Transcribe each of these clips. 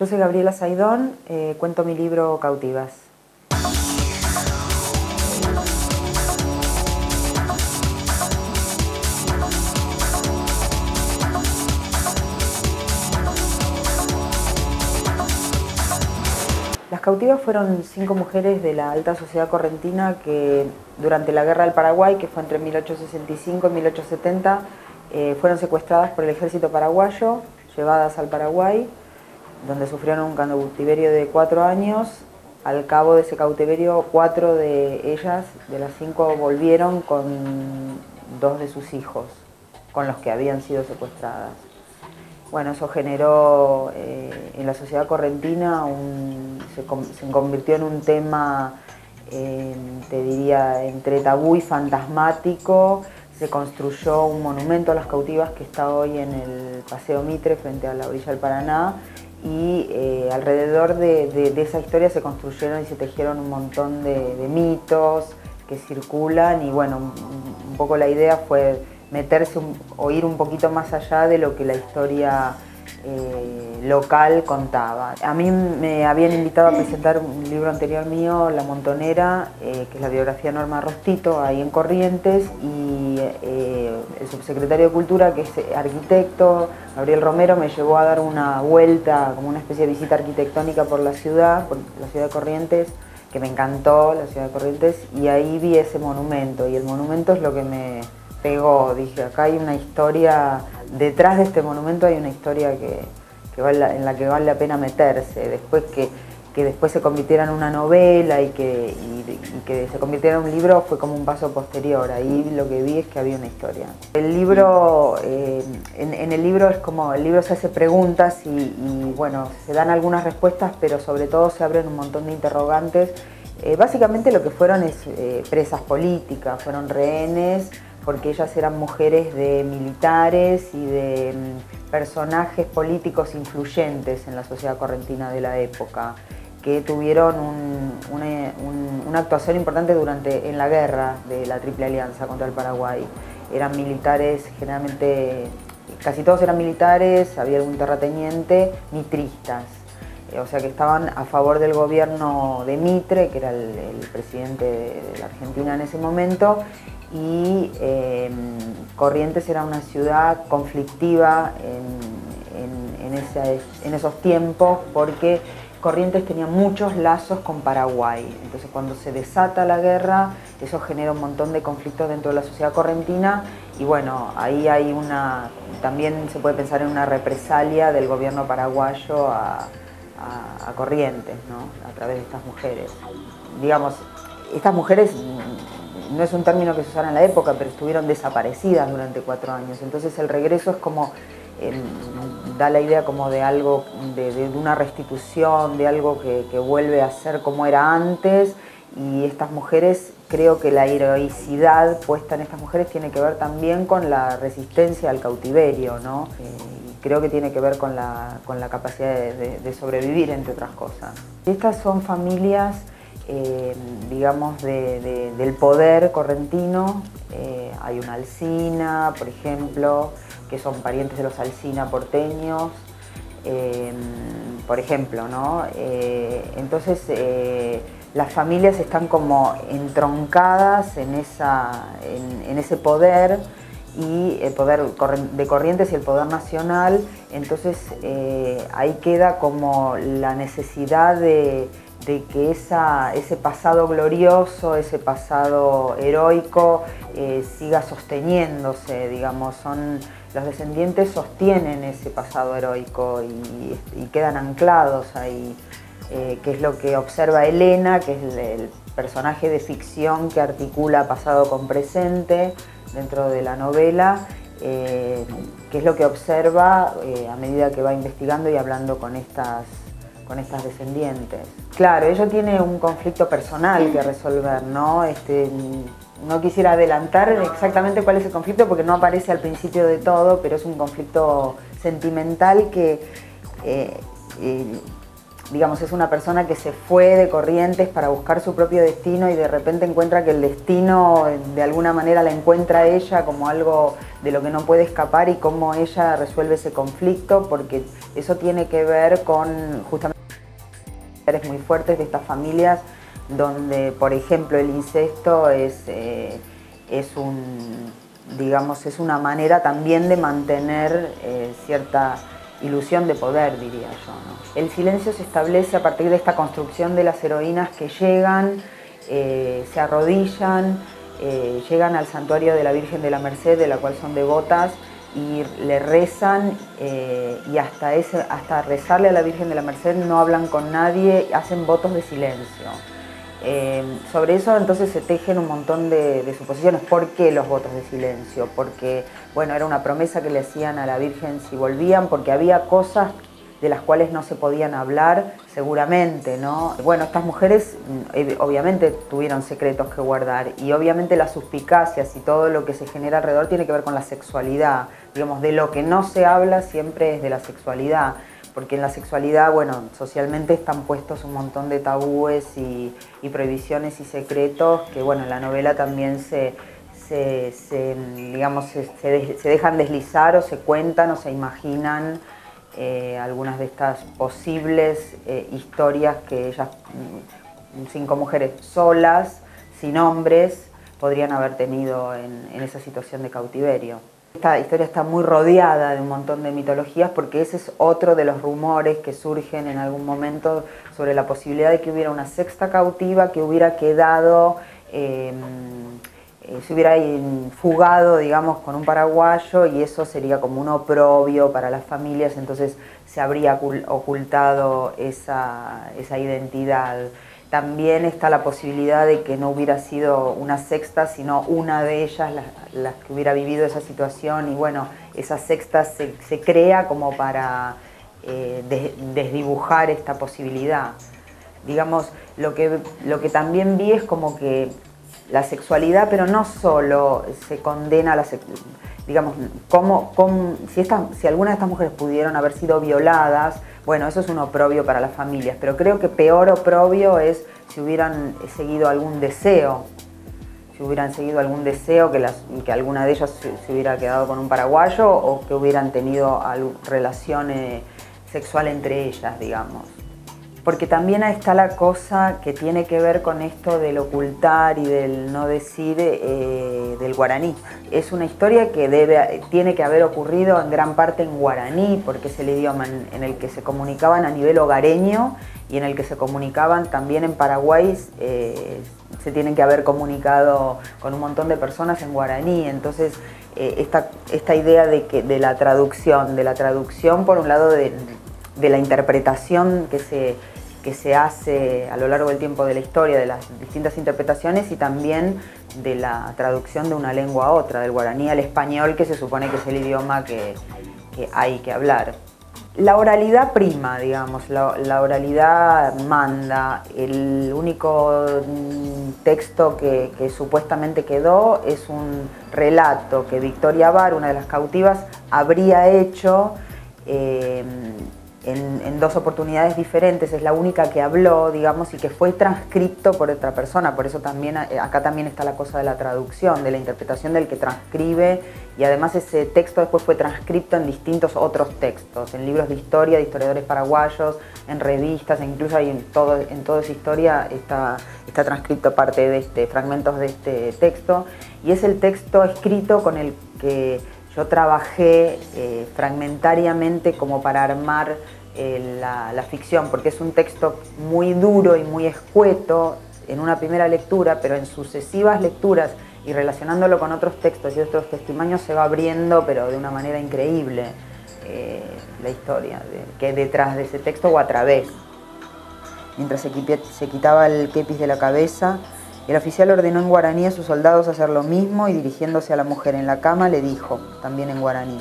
Yo soy Gabriela Saidón, cuento mi libro Cautivas. Las cautivas fueron 5 mujeres de la alta sociedad correntina que durante la Guerra del Paraguay, que fue entre 1865 y 1870, fueron secuestradas por el ejército paraguayo, llevadas al Paraguay, donde sufrieron un cautiverio de 4 años. Al cabo de ese cautiverio, 4 de ellas, de las 5, volvieron con 2 de sus hijos, con los que habían sido secuestradas. Bueno, eso generó en la sociedad correntina, se convirtió en un tema, te diría, entre tabú y fantasmático. Se construyó un monumento a las cautivas que está hoy en el Paseo Mitre, frente a la orilla del Paraná, y alrededor de esa historia se construyeron y se tejieron un montón de mitos que circulan, y bueno, un poco la idea fue meterse o ir un poquito más allá de lo que la historia local contaba. A mí me habían invitado a presentar un libro anterior mío, La Montonera, que es la biografía de Norma Rostito, ahí en Corrientes, y el subsecretario de Cultura, que es arquitecto, Gabriel Romero, me llevó a dar una vuelta, como una especie de visita arquitectónica por la ciudad de Corrientes, que me encantó, la ciudad de Corrientes, y ahí vi ese monumento, y el monumento es lo que me pegó. Dije, acá hay una historia, detrás de este monumento hay una historia en la que vale la pena meterse. Después que después se convirtiera en una novela y que se convirtiera en un libro fue como un paso posterior. Ahí lo que vi es que había una historia. El libro, en el libro es como, el libro se hace preguntas y bueno, se dan algunas respuestas, pero sobre todo se abren un montón de interrogantes. Básicamente lo que fueron es presas políticas, fueron rehenes, porque ellas eran mujeres de militares y de personajes políticos influyentes en la sociedad correntina de la época, que tuvieron una actuación importante en la guerra de la Triple Alianza contra el Paraguay. Eran militares, generalmente, casi todos eran militares, había algún terrateniente, mitristas. O sea que estaban a favor del gobierno de Mitre, que era el presidente de la Argentina en ese momento, y Corrientes era una ciudad conflictiva en esos tiempos, porque Corrientes tenía muchos lazos con Paraguay. Entonces cuando se desata la guerra, eso genera un montón de conflictos dentro de la sociedad correntina, y bueno, ahí hay también se puede pensar en una represalia del gobierno paraguayo a Corrientes, ¿no? A través de estas mujeres. Digamos, estas mujeres no es un término que se usara en la época, pero estuvieron desaparecidas durante 4 años. Entonces el regreso es como, da la idea como de algo, de una restitución, de algo que vuelve a ser como era antes. Y estas mujeres, creo que la heroicidad puesta en estas mujeres tiene que ver también con la resistencia al cautiverio, ¿no? Creo que tiene que ver con la capacidad de sobrevivir, entre otras cosas. Estas son familias, digamos, del poder correntino. Hay una Alsina, por ejemplo, que son parientes de los Alsina porteños, por ejemplo, ¿no? Entonces, las familias están como entroncadas en ese poder, y el poder de Corrientes y el poder nacional. Entonces ahí queda como la necesidad de que ese pasado glorioso, ese pasado heroico siga sosteniéndose, digamos. Los descendientes sostienen ese pasado heroico y quedan anclados ahí, que es lo que observa Elena, que es el personaje de ficción que articula pasado con presente dentro de la novela, que es lo que observa a medida que va investigando y hablando con estas descendientes. Claro, ella tiene un conflicto personal que resolver, ¿no? No quisiera adelantar exactamente cuál es el conflicto porque no aparece al principio de todo, pero es un conflicto sentimental que digamos, es una persona que se fue de Corrientes para buscar su propio destino y de repente encuentra que el destino de alguna manera la encuentra a ella como algo de lo que no puede escapar y cómo ella resuelve ese conflicto, porque eso tiene que ver con justamente muy fuertes de estas familias donde, por ejemplo, el incesto es una manera también de mantener cierta ilusión de poder, diría yo, ¿no? El silencio se establece a partir de esta construcción de las heroínas que llegan, se arrodillan, llegan al santuario de la Virgen de la Merced, de la cual son devotas, y le rezan, y hasta rezarle a la Virgen de la Merced no hablan con nadie, hacen votos de silencio. Sobre eso entonces se tejen un montón de suposiciones. ¿Por qué los votos de silencio? Porque, bueno, era una promesa que le hacían a la Virgen si volvían, porque había cosas de las cuales no se podían hablar, seguramente, ¿no? Bueno, estas mujeres obviamente tuvieron secretos que guardar y obviamente las suspicacias y todo lo que se genera alrededor tiene que ver con la sexualidad. Digamos, de lo que no se habla siempre es de la sexualidad, porque en la sexualidad, bueno, socialmente están puestos un montón de tabúes y prohibiciones y secretos que, bueno, en la novela también se dejan deslizar o se cuentan o se imaginan algunas de estas posibles historias que ellas, 5 mujeres solas, sin hombres, podrían haber tenido en esa situación de cautiverio. Esta historia está muy rodeada de un montón de mitologías porque ese es otro de los rumores que surgen en algún momento sobre la posibilidad de que hubiera una sexta cautiva que hubiera quedado, se hubiera fugado, digamos, con un paraguayo, y eso sería como un oprobio para las familias, entonces se habría ocultado esa identidad. También está la posibilidad de que no hubiera sido una sexta, sino una de ellas las que hubiera vivido esa situación, y bueno, esa sexta se crea como para desdibujar esta posibilidad. Digamos, lo que también vi es como que la sexualidad, pero no solo se condena a la sexualidad, digamos, si alguna de estas mujeres pudieron haber sido violadas, bueno, eso es un oprobio para las familias, pero creo que peor oprobio es si hubieran seguido algún deseo, que alguna de ellas se hubiera quedado con un paraguayo o que hubieran tenido relación sexual entre ellas, digamos. Porque también está la cosa que tiene que ver con esto del ocultar y del no decir del guaraní. Es una historia que tiene que haber ocurrido en gran parte en guaraní, porque es el idioma en el que se comunicaban a nivel hogareño y en el que se comunicaban también en Paraguay. Se tienen que haber comunicado con un montón de personas en guaraní. Entonces esta idea de la traducción por un lado de la interpretación que se hace a lo largo del tiempo de la historia, de las distintas interpretaciones, y también de la traducción de una lengua a otra, del guaraní al español, que se supone que es el idioma que hay que hablar. La oralidad prima, digamos, la oralidad manda. El único texto que supuestamente quedó es un relato que Victoria Bar, una de las cautivas, habría hecho en 2 oportunidades diferentes. Es la única que habló, digamos, y que fue transcripto por otra persona. Por eso también acá también está la cosa de la traducción, de la interpretación del que transcribe, y además ese texto después fue transcripto en distintos otros textos, en libros de historia de historiadores paraguayos, en revistas, e incluso hay en toda esa historia está transcripto parte de fragmentos de este texto, y es el texto escrito con el que yo trabajé fragmentariamente como para armar la ficción, porque es un texto muy duro y muy escueto en una primera lectura, pero en sucesivas lecturas y relacionándolo con otros textos y otros testimonios se va abriendo, pero de una manera increíble, la historia que hay detrás de ese texto o a través. Mientras se quitaba el kepis de la cabeza, el oficial ordenó en guaraní a sus soldados hacer lo mismo y, dirigiéndose a la mujer en la cama, le dijo, también en guaraní: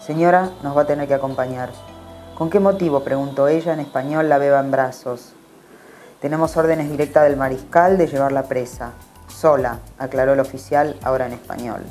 «Señora, nos va a tener que acompañar». «¿Con qué motivo?», preguntó ella en español, la beba en brazos. «Tenemos órdenes directas del mariscal de llevarla presa». «Sola», aclaró el oficial, ahora en español.